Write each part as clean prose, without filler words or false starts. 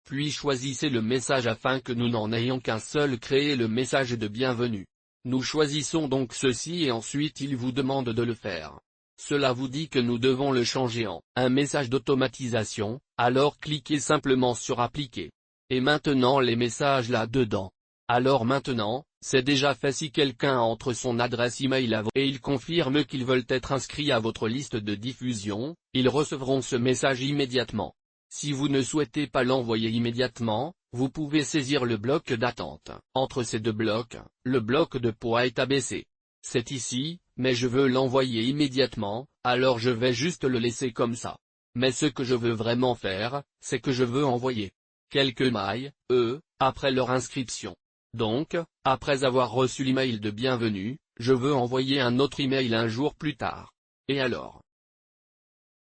puis choisissez le message afin que nous n'en ayons qu'un seul. Créez le message de bienvenue. Nous choisissons donc ceci et ensuite il vous demande de le faire. Cela vous dit que nous devons le changer en un message d'automatisation, alors cliquez simplement sur appliquer. Et maintenant les messages là-dedans. Alors maintenant, c'est déjà fait. Si quelqu'un entre son adresse email à vous et il confirme qu'ils veulent être inscrits à votre liste de diffusion, ils recevront ce message immédiatement. Si vous ne souhaitez pas l'envoyer immédiatement, vous pouvez saisir le bloc d'attente. Entre ces deux blocs, le bloc de poids est abaissé. C'est ici, mais je veux l'envoyer immédiatement, alors je vais juste le laisser comme ça. Mais ce que je veux vraiment faire, c'est que je veux envoyer quelques mails, après leur inscription. Donc, après avoir reçu l'email de bienvenue, je veux envoyer un autre email un jour plus tard. Et alors,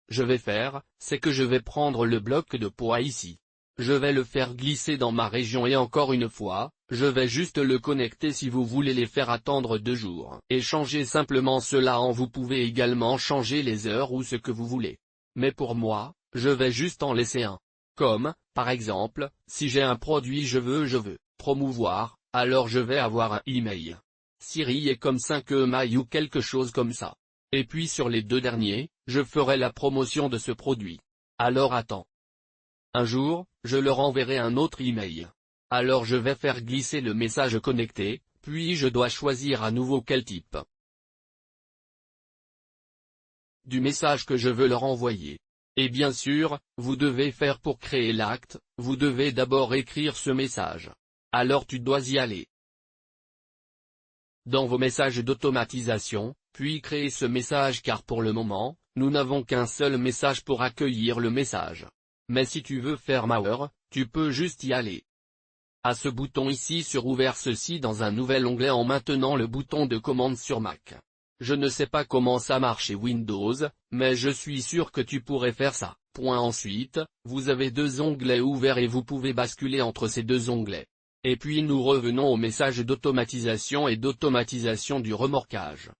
je vais faire, c'est que je vais prendre le bloc de poids ici. Je vais le faire glisser dans ma région et encore une fois, je vais juste le connecter. Si vous voulez les faire attendre 2 jours. Et changer simplement cela en vous pouvez également changer les heures ou ce que vous voulez. Mais pour moi, je vais juste en laisser un. Comme, par exemple, si j'ai un produit je veux promouvoir, alors je vais avoir un email. Siri est comme 5 emails ou quelque chose comme ça. Et puis sur les 2 derniers, je ferai la promotion de ce produit. Alors attends. Un jour, je leur enverrai un autre email. Alors je vais faire glisser le message connecté, puis je dois choisir à nouveau quel type du message que je veux leur envoyer. Et bien sûr, vous devez faire pour créer l'acte, vous devez d'abord écrire ce message. Alors tu dois y aller dans vos messages d'automatisation, puis créer ce message car pour le moment, nous n'avons qu'un seul message pour accueillir le message. Mais si tu veux faire Mauer, tu peux juste y aller à ce bouton ici sur ouvert ceci dans un nouvel onglet en maintenant le bouton de commande sur Mac. Je ne sais pas comment ça marche chez Windows, mais je suis sûr que tu pourrais faire ça. Ensuite, vous avez 2 onglets ouverts et vous pouvez basculer entre ces 2 onglets. Et puis nous revenons au message d'automatisation et d'automatisation du remorquage.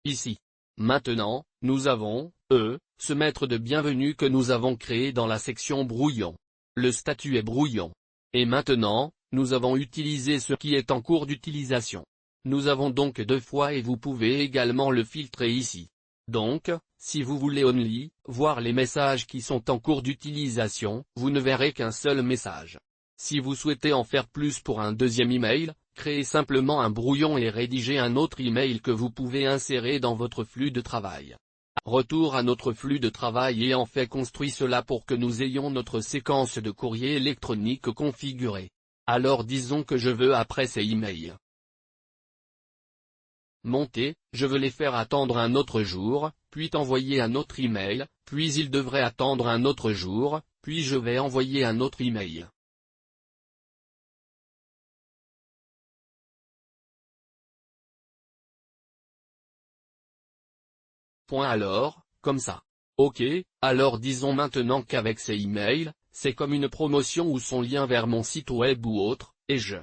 Ici. Maintenant, nous avons, ce maître de bienvenue que nous avons créé dans la section brouillon. Le statut est brouillon. Et maintenant, nous avons utilisé ce qui est en cours d'utilisation. Nous avons donc 2 fois et vous pouvez également le filtrer ici. Donc, si vous voulez only voir les messages qui sont en cours d'utilisation, vous ne verrez qu'un seul message. Si vous souhaitez en faire plus pour un deuxième email, créez simplement un brouillon et rédigez un autre email que vous pouvez insérer dans votre flux de travail. Retour à notre flux de travail et en fait construit cela pour que nous ayons notre séquence de courrier électronique configurée. Alors disons que je veux après ces emails monter, je veux les faire attendre un autre jour, puis envoyer un autre email, puis ils devraient attendre un autre jour, puis je vais envoyer un autre email. Alors, comme ça. Ok, alors disons maintenant qu'avec ces emails, c'est comme une promotion ou son lien vers mon site web ou autre, et je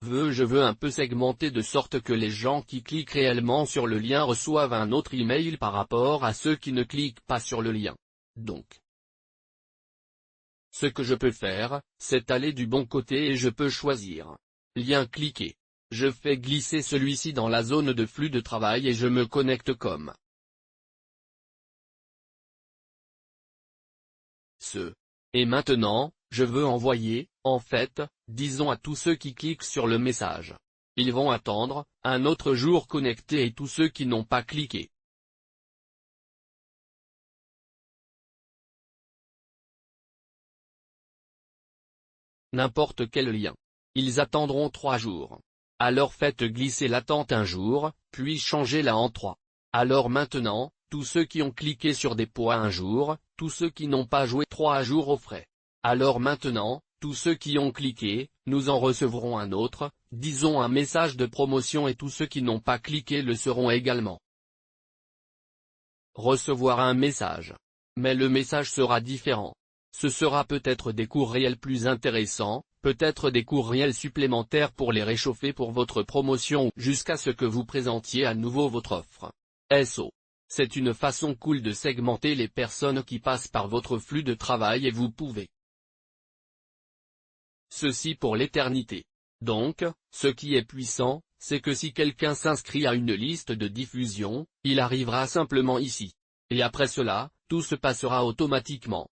veux un peu segmenter de sorte que les gens qui cliquent réellement sur le lien reçoivent un autre email par rapport à ceux qui ne cliquent pas sur le lien. Donc, ce que je peux faire, c'est aller du bon côté et je peux choisir lien cliqué. Je fais glisser celui-ci dans la zone de flux de travail et je me connecte comme ce. Et maintenant, je veux envoyer, en fait, disons à tous ceux qui cliquent sur le message. Ils vont attendre, un autre jour connecté et tous ceux qui n'ont pas cliqué. N'importe quel lien. Ils attendront 3 jours. Alors faites glisser l'attente un jour, puis changez-la en 3. Alors maintenant, tous ceux qui ont cliqué sur des poids un jour, tous ceux qui n'ont pas joué 3 jours au frais. Alors maintenant, tous ceux qui ont cliqué, nous en recevrons un autre, disons un message de promotion et tous ceux qui n'ont pas cliqué le seront également. Recevoir un message. Mais le message sera différent. Ce sera peut-être des courriels plus intéressants, peut-être des courriels supplémentaires pour les réchauffer pour votre promotion jusqu'à ce que vous présentiez à nouveau votre offre. SO. C'est une façon cool de segmenter les personnes qui passent par votre flux de travail et vous pouvez ceci pour l'éternité. Donc, ce qui est puissant, c'est que si quelqu'un s'inscrit à une liste de diffusion, il arrivera simplement ici. Et après cela, tout se passera automatiquement.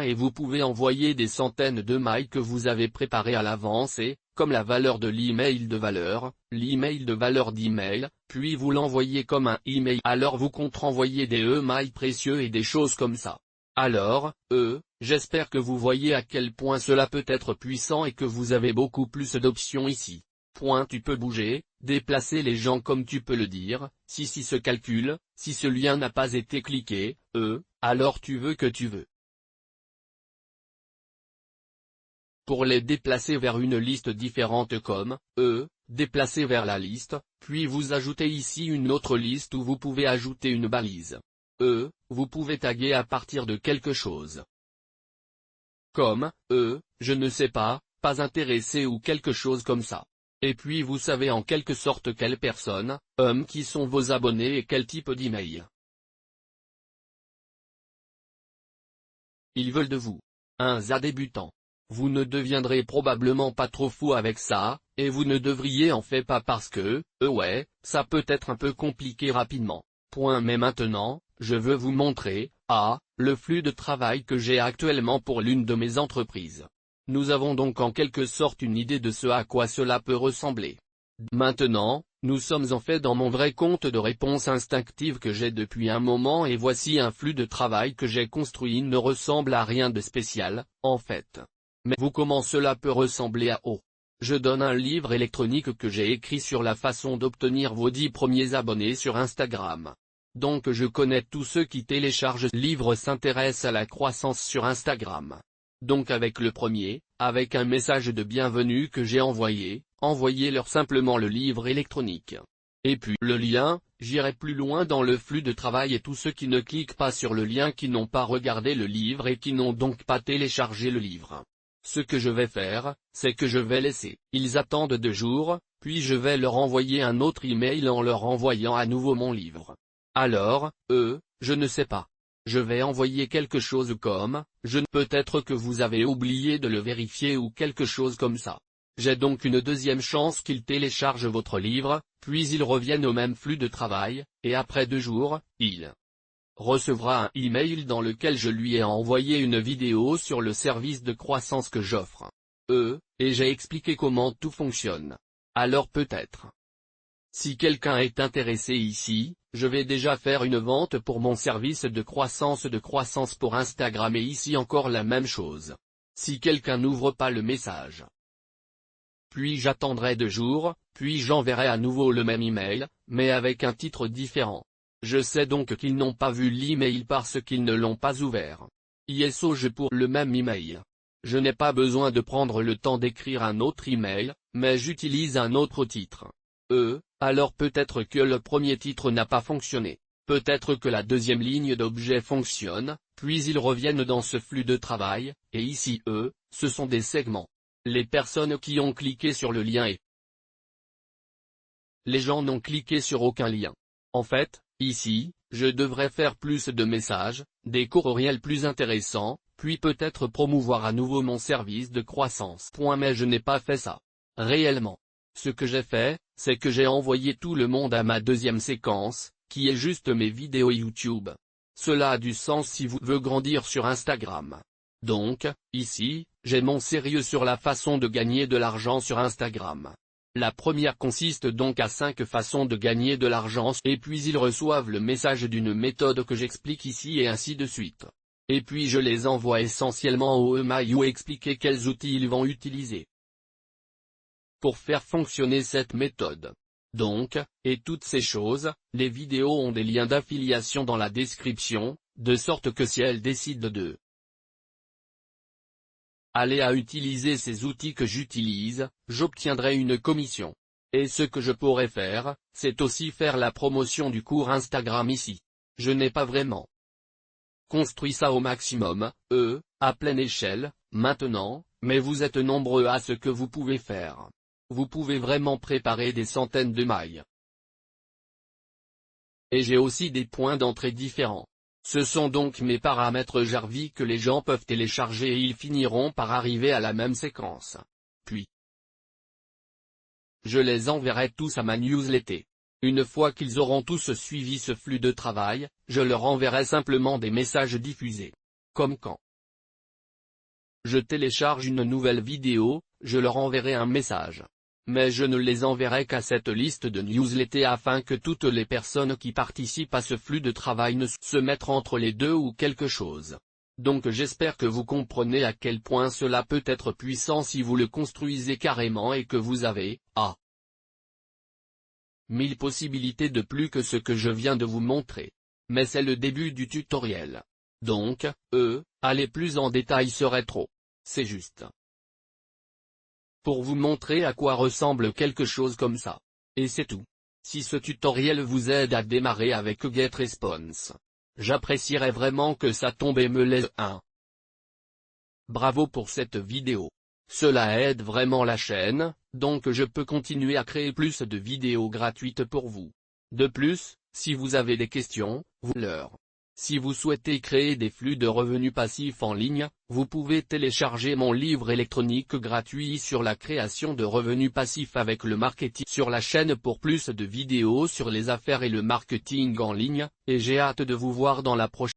Et vous pouvez envoyer des centaines de mails que vous avez préparés à l'avance et, comme la valeur de l'email de valeur d'email, puis vous l'envoyez comme un email. Alors vous contre-envoyez des emails précieux et des choses comme ça. Alors, j'espère que vous voyez à quel point cela peut être puissant et que vous avez beaucoup plus d'options ici. Tu peux bouger, déplacer les gens comme tu peux le dire, si se calcule, si ce lien n'a pas été cliqué, alors tu veux que tu veux. Pour les déplacer vers une liste différente comme, déplacer vers la liste, puis vous ajoutez ici une autre liste où vous pouvez ajouter une balise. Vous pouvez taguer à partir de quelque chose. Comme, je ne sais pas intéressé ou quelque chose comme ça. Et puis vous savez en quelque sorte quelles personnes, qui sont vos abonnés et quel type d'email ils veulent de vous. Un débutant. Vous ne deviendrez probablement pas trop fou avec ça, et vous ne devriez en fait pas parce que, ouais, ça peut être un peu compliqué rapidement. Mais maintenant, je veux vous montrer, le flux de travail que j'ai actuellement pour l'une de mes entreprises. Nous avons donc en quelque sorte une idée de ce à quoi cela peut ressembler. Maintenant, nous sommes en fait dans mon vrai compte de réponse instinctive que j'ai depuis un moment et voici un flux de travail que j'ai construit. Il ne ressemble à rien de spécial, en fait. Mais vous comment cela peut ressembler à Je donne un livre électronique que j'ai écrit sur la façon d'obtenir vos 10 premiers abonnés sur Instagram. Donc je connais tous ceux qui téléchargent ce livre s'intéressent à la croissance sur Instagram. Donc avec le premier, avec un message de bienvenue que j'ai envoyez-leur simplement le livre électronique. Et puis le lien, j'irai plus loin dans le flux de travail et tous ceux qui ne cliquent pas sur le lien qui n'ont pas regardé le livre et qui n'ont donc pas téléchargé le livre. Ce que je vais faire, c'est que je vais laisser, ils attendent 2 jours, puis je vais leur envoyer un autre email en leur envoyant à nouveau mon livre. Alors, je ne sais pas. Je vais envoyer quelque chose comme, peut-être que vous avez oublié de le vérifier ou quelque chose comme ça. J'ai donc une deuxième chance qu'ils téléchargent votre livre, puis ils reviennent au même flux de travail, et après 2 jours, il recevra un email dans lequel je lui ai envoyé une vidéo sur le service de croissance que j'offre. Et j'ai expliqué comment tout fonctionne. Alors peut-être. Si quelqu'un est intéressé ici, je vais déjà faire une vente pour mon service de croissance pour Instagram et ici encore la même chose. Si quelqu'un n'ouvre pas le message. Puis j'attendrai 2 jours, puis j'enverrai à nouveau le même email, mais avec un titre différent. Je sais donc qu'ils n'ont pas vu l'email parce qu'ils ne l'ont pas ouvert. ISO pour le même email. Je n'ai pas besoin de prendre le temps d'écrire un autre email, mais j'utilise un autre titre. Alors peut-être que le premier titre n'a pas fonctionné. Peut-être que la deuxième ligne d'objet fonctionne, puis ils reviennent dans ce flux de travail, et ici ce sont des segments. Les personnes qui ont cliqué sur le lien et les gens n'ont cliqué sur aucun lien. En fait, ici, je devrais faire plus de messages, des courriels plus intéressants, puis peut-être promouvoir à nouveau mon service de croissance. Mais je n'ai pas fait ça. Réellement. Ce que j'ai fait, c'est que j'ai envoyé tout le monde à ma deuxième séquence, qui est juste mes vidéos YouTube. Cela a du sens si vous voulez grandir sur Instagram. Donc, ici, j'ai mon sérieux sur la façon de gagner de l'argent sur Instagram. La première consiste donc à 5 façons de gagner de l'argent et puis ils reçoivent le message d'une méthode que j'explique ici et ainsi de suite. Et puis je les envoie essentiellement au email ou expliquer quels outils ils vont utiliser pour faire fonctionner cette méthode. Donc, et toutes ces choses, les vidéos ont des liens d'affiliation dans la description, de sorte que si elles décident de aller à utiliser ces outils que j'utilise, j'obtiendrai une commission. Et ce que je pourrais faire, c'est aussi faire la promotion du cours Instagram ici. Je n'ai pas vraiment construit ça au maximum, à pleine échelle, maintenant, mais vous êtes nombreux à ce que vous pouvez faire. Vous pouvez vraiment préparer des centaines de mails. Et j'ai aussi des points d'entrée différents. Ce sont donc mes paramètres Jarvis que les gens peuvent télécharger et ils finiront par arriver à la même séquence. Puis, je les enverrai tous à ma newsletter. Une fois qu'ils auront tous suivi ce flux de travail, je leur enverrai simplement des messages diffusés. Comme quand je télécharge une nouvelle vidéo, je leur enverrai un message. Mais je ne les enverrai qu'à cette liste de newsletters afin que toutes les personnes qui participent à ce flux de travail ne se mettent entre les deux ou quelque chose. Donc j'espère que vous comprenez à quel point cela peut être puissant si vous le construisez carrément et que vous avez, 1000 possibilités de plus que ce que je viens de vous montrer. Mais c'est le début du tutoriel. Donc, aller plus en détail serait trop. C'est juste pour vous montrer à quoi ressemble quelque chose comme ça. Et c'est tout. Si ce tutoriel vous aide à démarrer avec GetResponse, j'apprécierais vraiment que ça tombe et me laisse un bravo pour cette vidéo. Cela aide vraiment la chaîne, donc je peux continuer à créer plus de vidéos gratuites pour vous. De plus, si vous avez des questions, si vous souhaitez créer des flux de revenus passifs en ligne, vous pouvez télécharger mon livre électronique gratuit sur la création de revenus passifs avec le marketing sur la chaîne pour plus de vidéos sur les affaires et le marketing en ligne, et j'ai hâte de vous voir dans la prochaine.